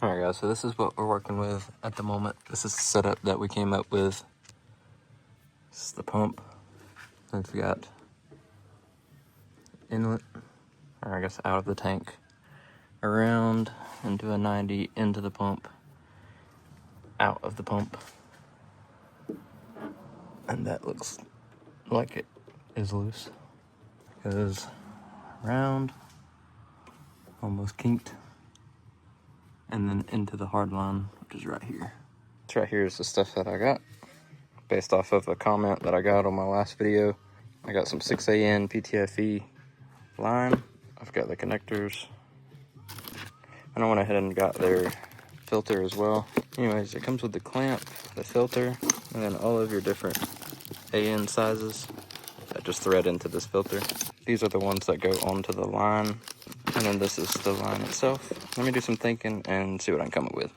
Alright guys, so this is what we're working with at the moment. This is the setup that we came up with. This is the pump. We've got inlet, or I guess out of the tank, around into a 90, into the pump, out of the pump. And that looks like it is loose. Goes around, almost kinked, and then into the hard line, which is right here. This right here is the stuff that I got based off of a comment that I got on my last video. I got some 6AN PTFE line. I've got the connectors, and I went ahead and got their filter as well. Anyways, it comes with the clamp, the filter, and then all of your different AN sizes that just thread into this filter. These are the ones that go onto the line, and then this is the line itself. Let me do some thinking and see what I can come up with.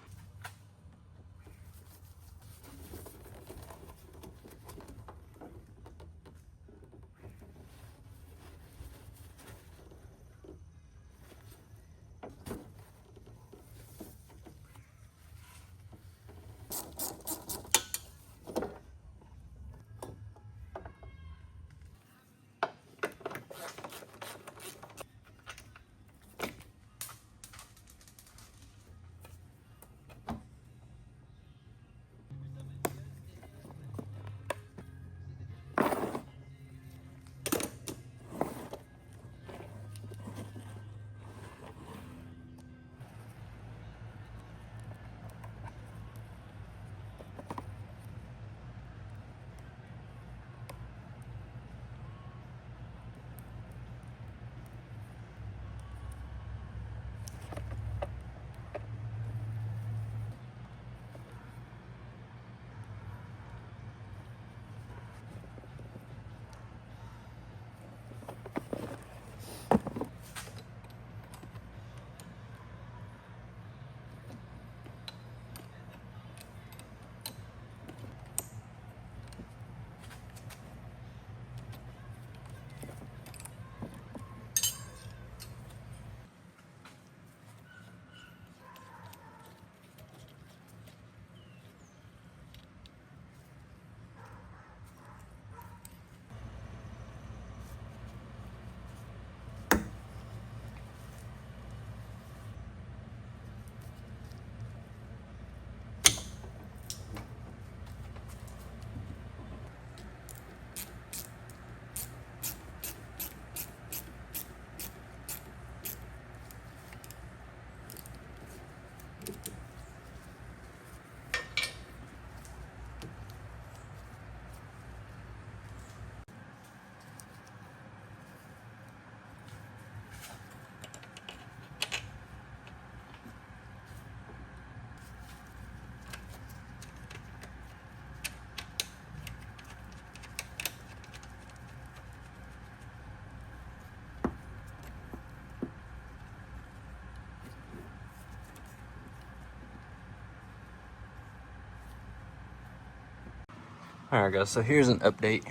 Alright guys, so here's an update.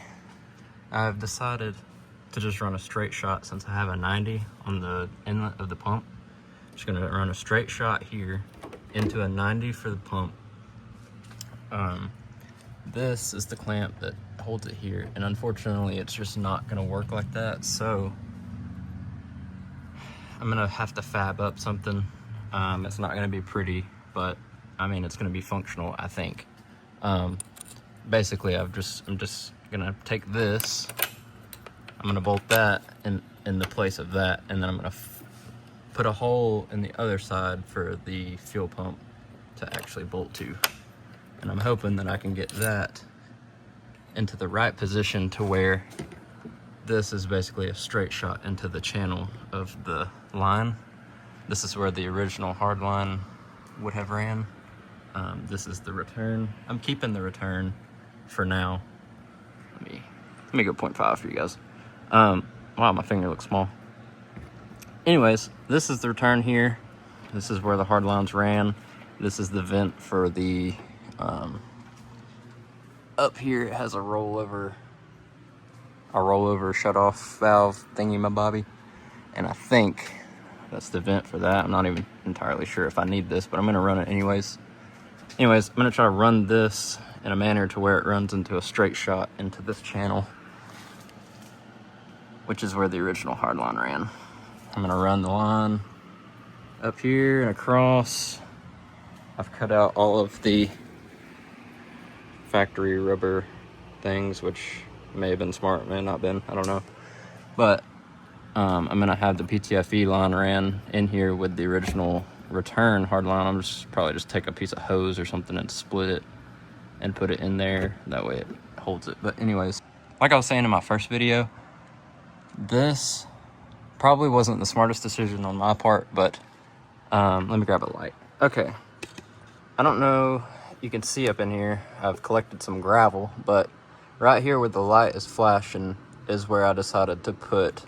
I've decided to just run a straight shot since I have a 90 on the inlet of the pump. Just gonna run a straight shot here into a 90 for the pump. This is the clamp that holds it here, and unfortunately it's just not gonna work like that, so I'm gonna have to fab up something. It's not gonna be pretty, but I mean it's gonna be functional, I think. Basically I'm just gonna take this, I'm gonna bolt that in the place of that, and then I'm gonna put a hole in the other side for the fuel pump to actually bolt to. And I'm hoping that I can get that into the right position to where this is basically a straight shot into the channel of the line. This is where the original hard line would have ran. This is the return. I'm keeping the return for now. Let me go 0.5 for you guys. Wow, my finger looks small. Anyways, this is the return here. This is where the hard lines ran. This is the vent for the up here. It has a rollover shut off valve thingy my bobby, and I think That's the vent for that. I'm not even entirely sure if I need this, but I'm gonna run it anyways. Anyways, I'm gonna try to run this in a manner to where it runs into a straight shot into this channel, which is where the original hardline ran. I'm gonna run the line up here and across. I've cut out all of the factory rubber things, which may have been smart, may have not been, I don't know. But I'm gonna have the PTFE line ran in here with the original return hard line. I'm probably just take a piece of hose or something and split it and put it in there. That way it holds it. But anyways, like I was saying in my first video, this probably wasn't the smartest decision on my part, but let me grab a light. Okay, I don't know, you can see up in here, I've collected some gravel, but right here where the light is flashing is where I decided to put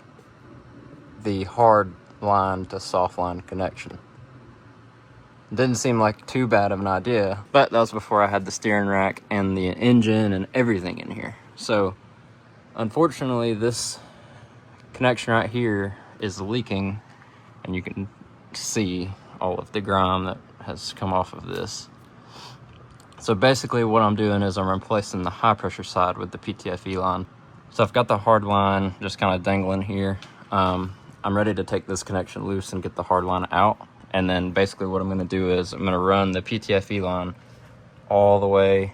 the hard line to soft line connection. Didn't seem like too bad of an idea, but that was before I had the steering rack and the engine and everything in here. So unfortunately this connection right here is leaking, and you can see all of the grime that has come off of this. So basically what I'm doing is I'm replacing the high pressure side with the PTFE line. So I've got the hard line just kind of dangling here. I'm ready to take this connection loose and get the hard line out. And then basically what I'm gonna do is I'm gonna run the PTFE line all the way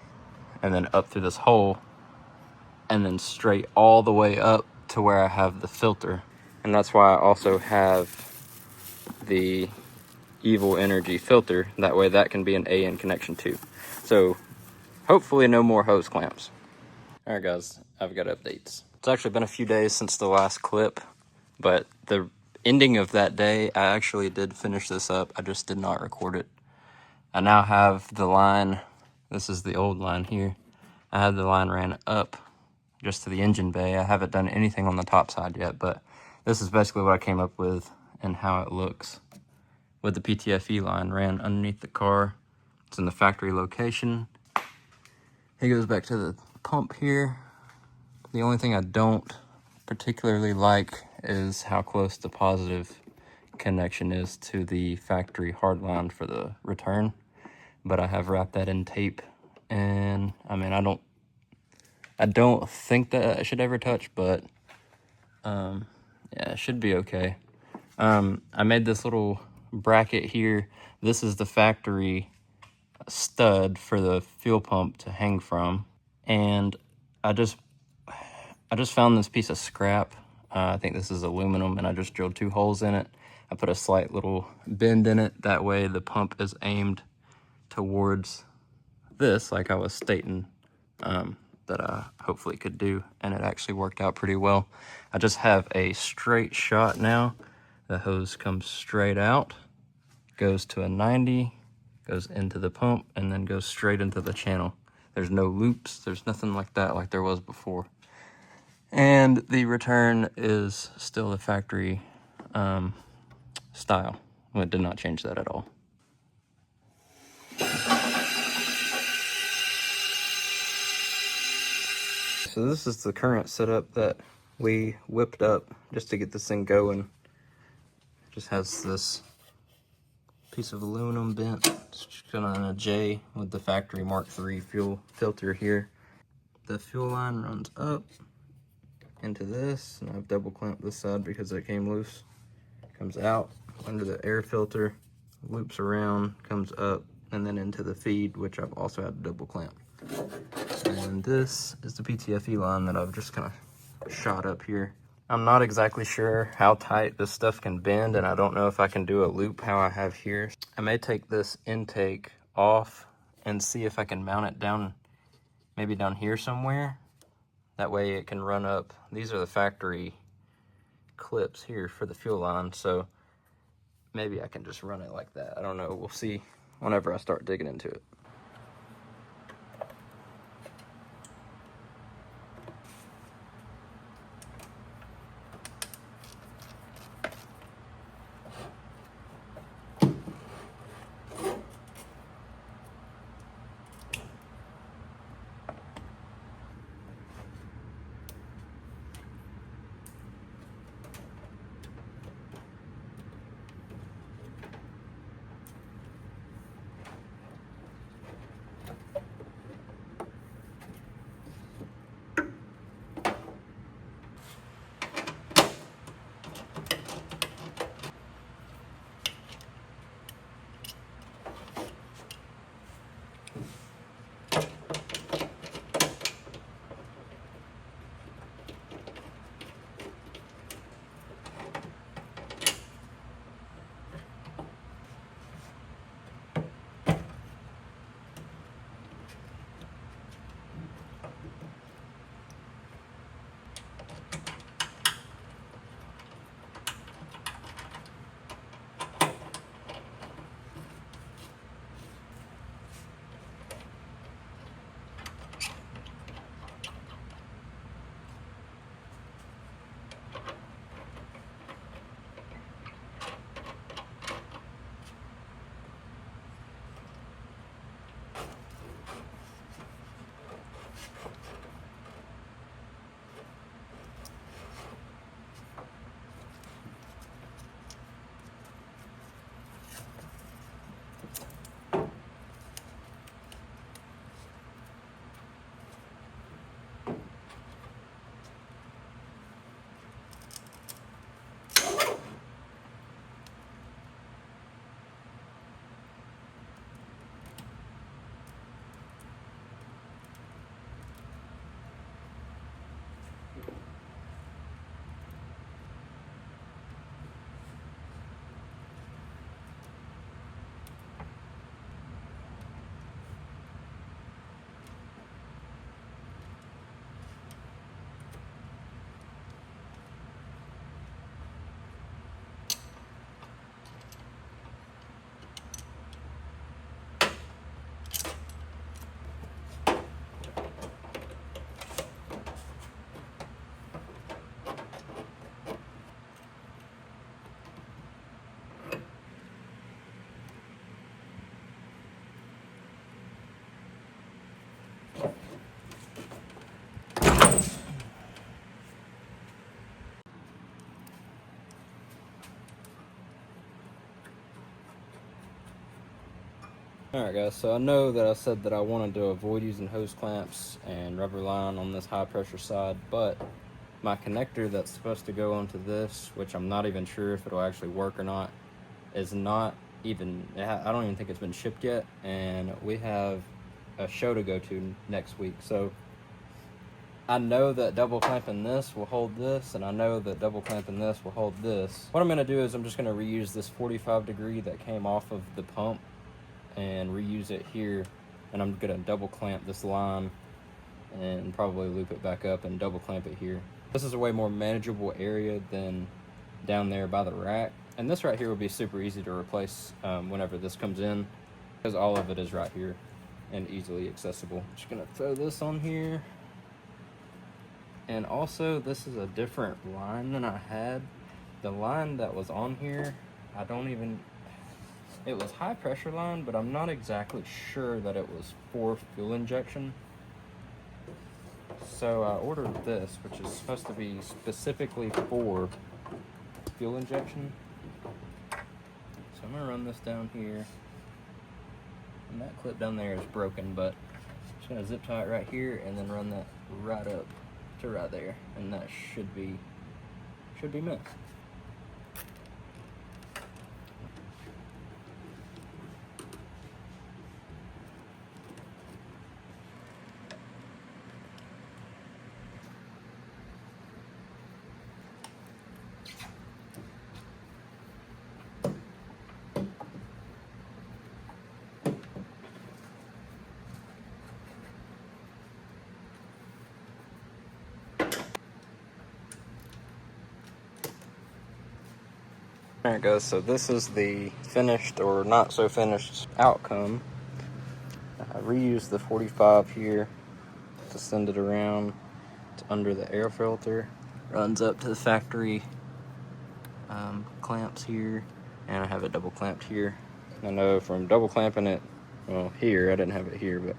and then up through this hole and then straight all the way up to where I have the filter. And that's why I also have the Evil Energy filter. That way that can be an AN connection too. So hopefully no more hose clamps. All right guys, I've got updates. It's actually been a few days since the last clip, but the ending of that day, I actually did finish this up. I just did not record it. I now have the line, this is the old line here. I had the line ran up just to the engine bay. I haven't done anything on the top side yet, but this is basically what I came up with and how it looks. With the PTFE line ran underneath the car. It's in the factory location. It goes back to the pump here. The only thing I don't particularly like is how close the positive connection is to the factory hard line for the return. But I have wrapped that in tape, and I mean, I don't think that I should ever touch, but yeah, it should be okay. I made this little bracket here. This is the factory stud for the fuel pump to hang from, and I just found this piece of scrap. I think this is aluminum, and I just drilled 2 holes in it. I put a slight little bend in it. That way the pump is aimed towards this, like I was stating that I hopefully could do, and it actually worked out pretty well. I just have a straight shot now. The hose comes straight out, goes to a 90, goes into the pump, and then goes straight into the channel. There's no loops, there's nothing like that like there was before. And the return is still the factory style. Well, it did not change that at all. So this is the current setup that we whipped up just to get this thing going. It just has this piece of aluminum bent, just kind of on a J with the factory Mark III fuel filter here. The fuel line runs up into this, and I've double clamped this side because it came loose. Comes out under the air filter, loops around, comes up, and then into the feed, which I've also had to double clamp. And this is the PTFE line that I've just kind of shot up here. I'm not exactly sure how tight this stuff can bend, and I don't know if I can do a loop how I have here. I may take this intake off and see if I can mount it down, maybe down here somewhere. That way it can run up. These are the factory clips here for the fuel line, so maybe I can just run it like that. I don't know, we'll see whenever I start digging into it. Alright guys, so I know that I said that I wanted to avoid using hose clamps and rubber line on this high pressure side, but my connector that's supposed to go onto this, which I'm not even sure if it'll actually work or not, is not even, I don't even think it's been shipped yet, and we have a show to go to next week. So I know that double clamping this will hold this, and I know that double clamping this will hold this. What I'm going to do is I'm just going to reuse this 45 degree that came off of the pump and reuse it here, and I'm going to double clamp this line and probably loop it back up and double clamp it here. This is a way more manageable area than down there by the rack, and this right here will be super easy to replace whenever this comes in, because all of it is right here and easily accessible. Just gonna throw this on here, and also this is a different line than I had. The line that was on here, it was high pressure line, but I'm not exactly sure that it was for fuel injection. So I ordered this, which is supposed to be specifically for fuel injection. So I'm gonna run this down here. And that clip down there is broken, but I'm just gonna zip tie it right here and then run that right up to right there. And that should be meant. Alright guys, so this is the finished or not so finished outcome. I reused the 45 here to send it around to under the air filter. Runs up to the factory clamps here, and I have it double clamped here. I know from double clamping it, well here, I didn't have it here, but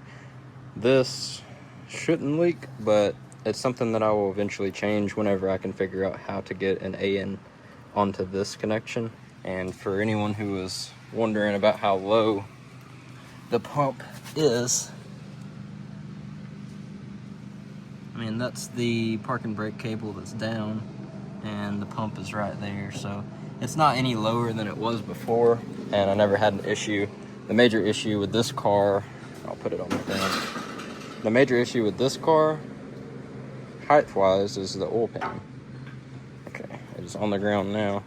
this shouldn't leak, but it's something that I will eventually change whenever I can figure out how to get an AN onto this connection. And for anyone who is wondering about how low the pump is, I mean, that's the park and brake cable that's down, and the pump is right there, so it's not any lower than it was before, and I never had an issue. The major issue with this car, I'll put it on the ground. The major issue with this car, height-wise, is the oil pan. Okay, it's on the ground now.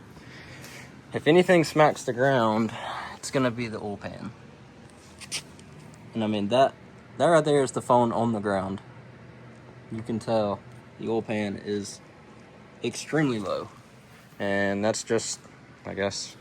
If anything smacks the ground, it's gonna be the oil pan. And I mean, that right there is the phone on the ground. You can tell the oil pan is extremely low. And that's just, I guess,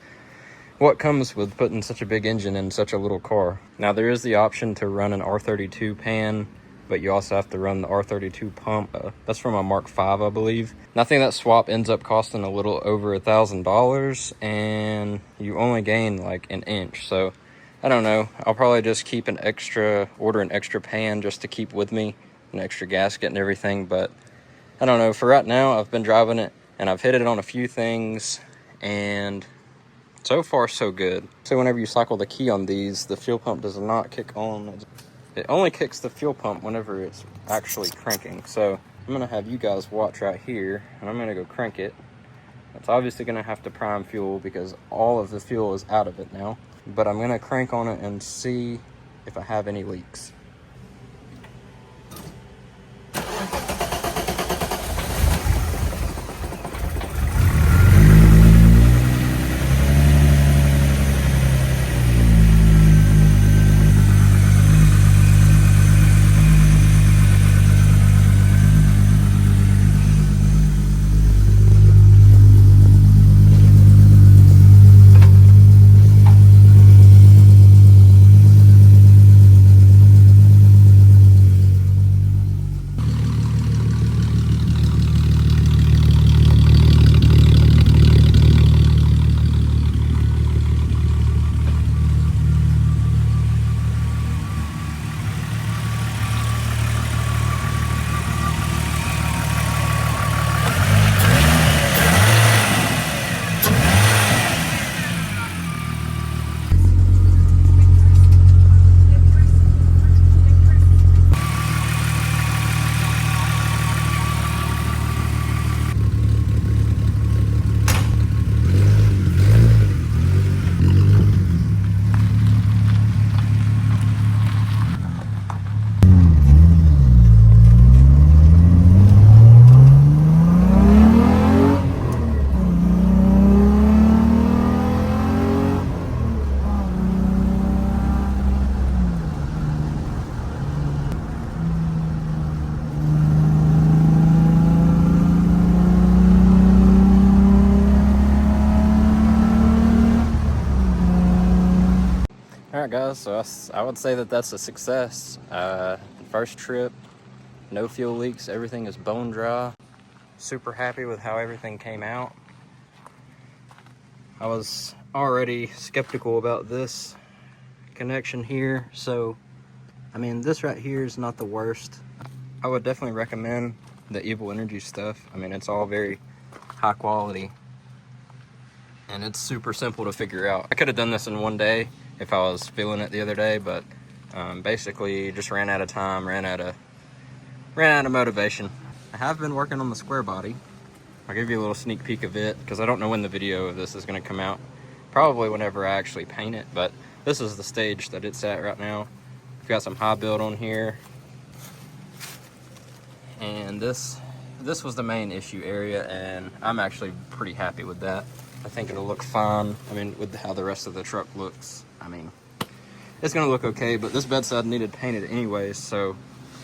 what comes with putting such a big engine in such a little car. Now, there is the option to run an R32 pan, but you also have to run the R32 pump. That's from a Mark V, I believe. And I think that swap ends up costing a little over $1,000, and you only gain like an inch. So I don't know. I'll probably just keep order an extra pan just to keep with me, an extra gasket and everything. But I don't know. For right now, I've been driving it, and I've hit it on a few things, and so far so good. So whenever you cycle the key on these, the fuel pump does not kick on. It only kicks the fuel pump whenever it's actually cranking. So I'm gonna have you guys watch right here, and I'm gonna go crank it. It's obviously gonna have to prime fuel because all of the fuel is out of it now. But I'm gonna crank on it and see if I have any leaks. right, guys, so I would say that that's a success. First trip, no fuel leaks, everything is bone dry. Super happy with how everything came out. I was already skeptical about this connection here, so I mean, this right here is not the worst. I would definitely recommend the Evil Energy stuff. I mean, it's all very high quality and it's super simple to figure out. I could have done this in one day if I was feeling it the other day, but basically just ran out of time, ran out of motivation. I have been working on the square body. I'll give you a little sneak peek of it because I don't know when the video of this is going to come out. Probably whenever I actually paint it, but this is the stage that it's at right now. We've got some high build on here, and this was the main issue area, and I'm actually pretty happy with that. I think it'll look fine. I mean, with how the rest of the truck looks, I mean, it's gonna look okay, but this bedside needed painted anyways, so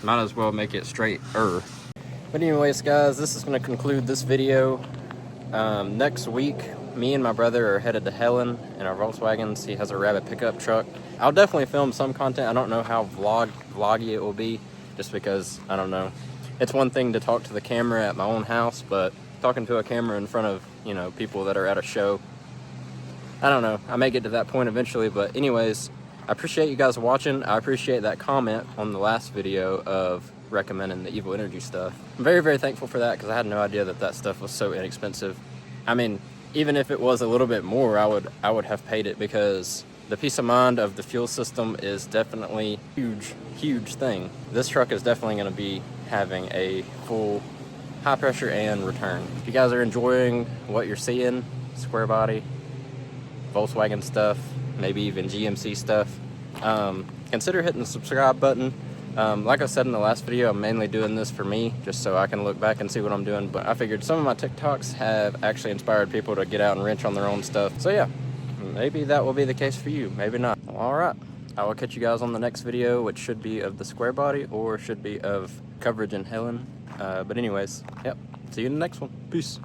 might as well make it straighter. But anyways, guys, this is gonna conclude this video. Next week, me and my brother are headed to Helen in our Volkswagens. He has a Rabbit pickup truck. I'll definitely film some content. I don't know how vloggy it will be, just because, I don't know. It's one thing to talk to the camera at my own house, but talking to a camera in front of, you know, people that are at a show, I don't know. I may get to that point eventually, but anyways, I appreciate you guys watching. I appreciate that comment on the last video of recommending the Evil Energy stuff. I'm very, very thankful for that because I had no idea that that stuff was so inexpensive. I mean, even if it was a little bit more, I would have paid it because the peace of mind of the fuel system is definitely huge thing. This truck is definitely going to be having a full high pressure and return. If you guys are enjoying what you're seeing, square body, Volkswagen stuff, maybe even GMC stuff, consider hitting the subscribe button. Like I said in the last video, I'm mainly doing this for me, just so I can look back and see what I'm doing, but I figured some of my TikToks have actually inspired people to get out and wrench on their own stuff. So yeah, maybe that will be the case for you, maybe not. All right, I will catch you guys on the next video, which should be of the square body or should be of coverage in Helen. But anyways, yep, see you in the next one. Peace.